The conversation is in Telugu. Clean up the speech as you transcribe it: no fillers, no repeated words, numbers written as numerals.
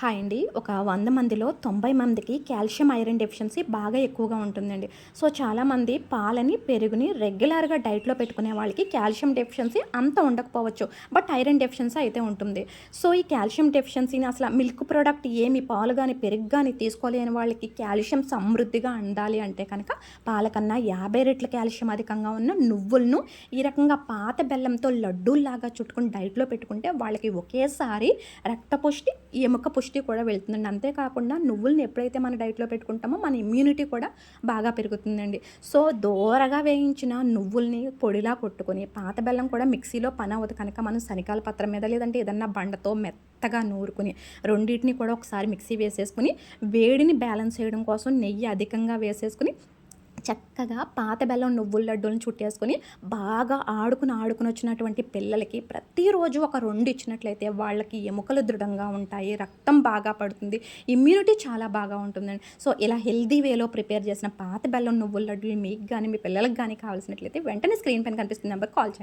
హాయ్ అండి. ఒక 100 మందిలో 90 మందికి కాల్షియం, ఐరన్ డెఫిషియన్సీ బాగా ఎక్కువగా ఉంటుందండి. సో, చాలామంది పాలని, పెరుగుని రెగ్యులర్‌గా డైట్‌లో పెట్టుకునే వాళ్ళకి కాల్షియం డెఫిషియన్సీ అంత ఉండకపోవచ్చు. బట్ ఐరన్ డెఫిషియన్సీ అయితే ఉంటుంది. సో, ఈ కాల్షియం డెఫిషియన్సీని అసల మిల్క్ ప్రొడక్ట్ ఏమి పాలు గాని, పెరుగు గాని తీసుకోలేని వాళ్ళకి కాల్షియం సమృద్ధిగా అందాలి అంటే కనుక పాల కన్నా 50 రెట్ల కాల్షియం అధికంగా ఉన్న నువ్వులను ఈ రకంగా పాత బెల్లంతో లడ్డూల్లాగా చుట్టుకొని డైట్‌లో పెట్టుకుంటే వాళ్ళకి ఒకేసారి రక్త పుష్టి, ఎముక పుష్టి కూడా వెళ్తుందండి. అంతేకాకుండా నువ్వుల్ని ఎప్పుడైతే మన డైట్‌లో పెట్టుకుంటామో మన ఇమ్యూనిటీ కూడా బాగా పెరుగుతుందండి. సో, దోరగా వేయించిన నువ్వుల్ని పొడిలా కొట్టుకొని, పాత బెల్లం కూడా మిక్సీలో పనవ్వదు కనుక మనం శనికాల పత్రం మీద లేదంటే ఏదన్నా బండతో మెత్తగా నూరుకొని, రెండిటిని కూడా ఒకసారి మిక్సీ వేసేసుకొని, వేడిని బ్యాలెన్స్ చేయడం కోసం నెయ్యి అధికంగా వేసేసుకొని చక్కగా పాత బెల్లం నువ్వుల లడ్డూలను చుట్టేసుకొని బాగా ఆడుకుని వచ్చినటువంటి పిల్లలకి ప్రతిరోజు ఒక 2 ఇచ్చినట్లయితే వాళ్ళకి ఎముకలు దృఢంగా ఉంటాయి. రక్తం బాగా పడుతుంది. ఇమ్యూనిటీ చాలా బాగా ఉంటుందండి. సో, ఇలా హెల్తీ వేలో ప్రిపేర్ చేసిన పాత బెల్లం నువ్వుల లడ్డూలు మీకు గాని, మీ పిల్లలకి గాని కావాల్సినట్లయితే వెంటనే స్క్రీన్ పైన కనిపిస్తున్న నంబర్‌కి కాల్ చేయండి.